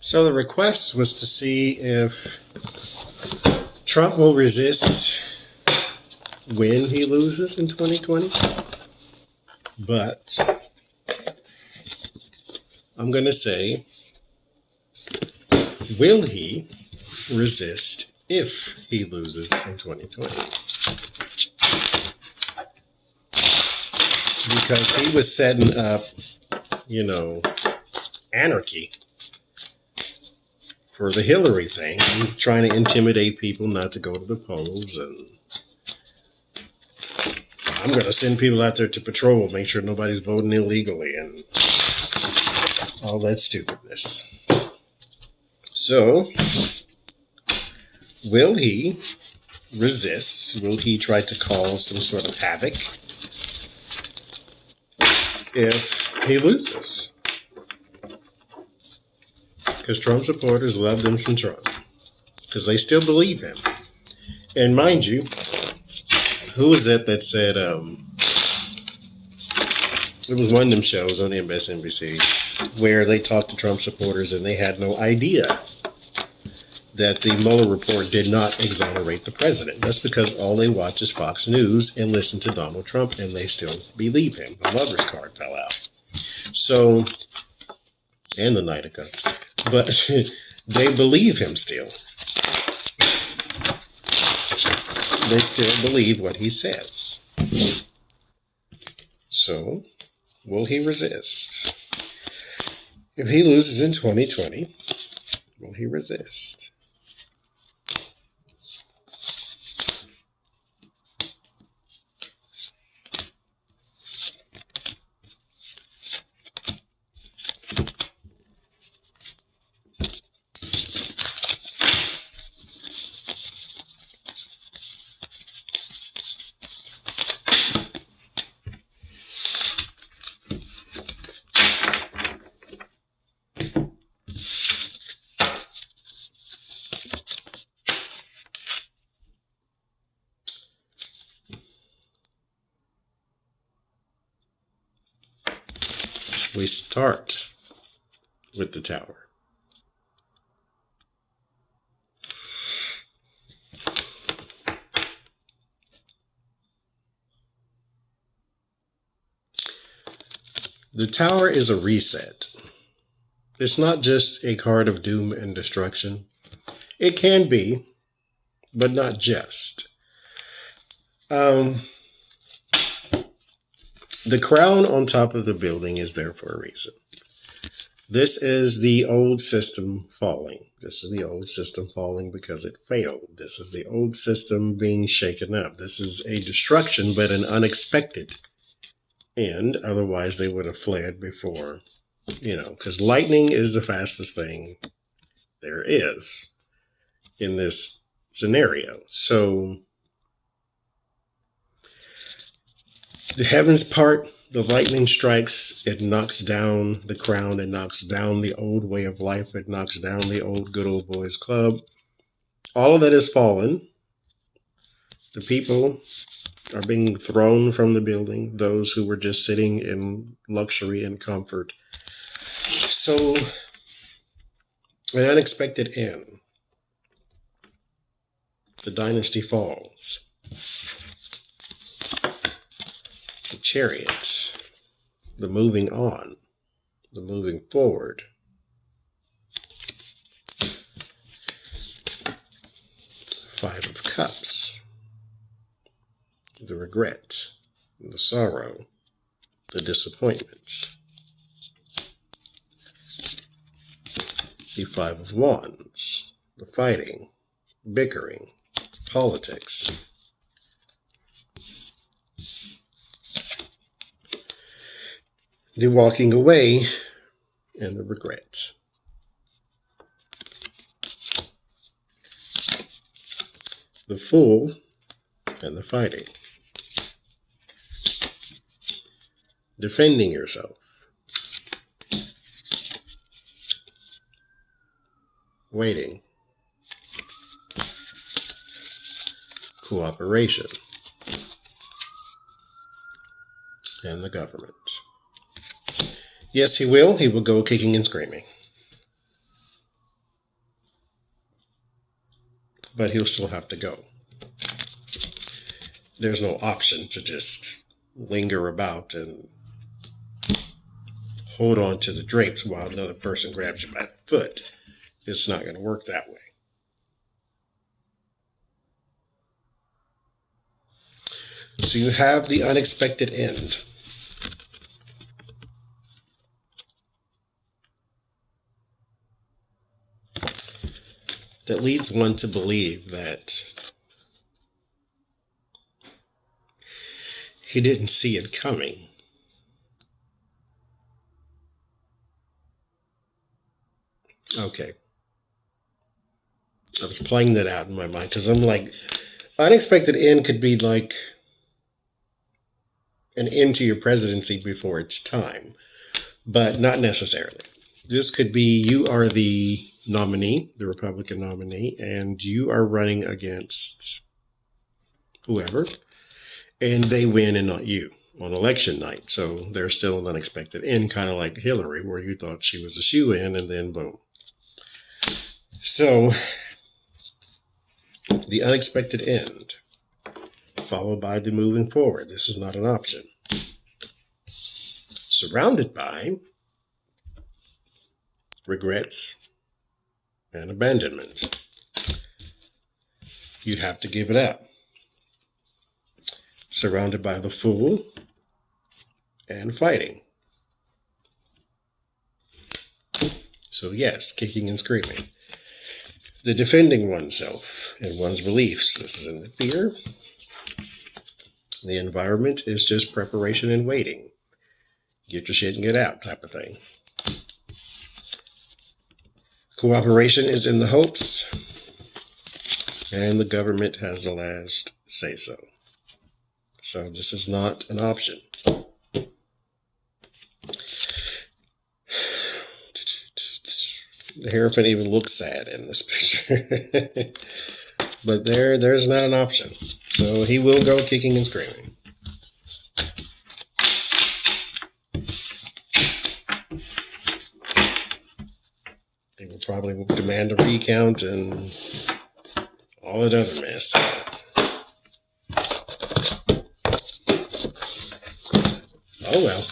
So the request was to see if Trump will resist when he loses in 2020. But I'm going to say, will he resist if he loses in 2020? Because he was setting up, anarchy for the Hillary thing, trying to intimidate people not to go to the polls. And I'm going to send people out there to patrol, make sure nobody's voting illegally and all that stupidness. So, will he resist? Will he try to cause some sort of havoc if he loses? Because Trump supporters love them some Trump. Because they still believe him. And mind you, who was that said, it was one of them shows on MSNBC where they talked to Trump supporters and they had no idea that the Mueller report did not exonerate the president. That's because all they watch is Fox News and listen to Donald Trump, and they still believe him. The lover's card fell out. So, and the Knight of Cups. But they believe him still. They still believe what he says. So, will he resist? If he loses in 2020, will he resist? We start with the tower. The tower is a reset. It's not just a card of doom and destruction. It can be, but not just. The crown on top of the building is there for a reason. This is the old system falling. This is the old system falling because it failed. This is the old system being shaken up. This is a destruction, but an unexpected end. Otherwise, they would have fled before, because lightning is the fastest thing there is in this scenario. So, the heavens part, the lightning strikes, it knocks down the crown, it knocks down the old way of life, it knocks down the old good old boys club. All of that is fallen. The people are being thrown from the building, those who were just sitting in luxury and comfort. So, an unexpected end. The dynasty falls. The chariots, the moving on, the moving forward. Five of Cups, the regret, the sorrow, the disappointments. The Five of Wands, the fighting, bickering, politics. The walking away and the regret. The Fool and the fighting. Defending yourself. Waiting. Cooperation. And the government. Yes, he will. He will go kicking and screaming. but he'll still have to go. There's no option to just linger about and hold on to the drapes while another person grabs you by the foot. It's not going to work that way. So you have the unexpected end. That leads one to believe that he didn't see it coming. Okay. I was playing that out in my mind because I'm like, unexpected end could be like an end to your presidency before it's time, but not necessarily. This could be you are the nominee, the Republican nominee, and you are running against whoever, and they win and not you on election night. So there's still an unexpected end, kind of like Hillary, where you thought she was a shoo-in, and then boom. So the unexpected end, followed by the moving forward. This is not an option. Surrounded by regrets and abandonment. You'd have to give it up. Surrounded by the fool and fighting. So yes, kicking and screaming. The defending oneself and one's beliefs. This is in the fear. The environment is just preparation and waiting. Get your shit and get out type of thing. Cooperation is in the hopes. And the government has the last say so. So this is not an option. The Hierophant even looks sad in this picture. But there's not an option. So he will go kicking and screaming. He will probably demand a recount and all that other mess. Oh well.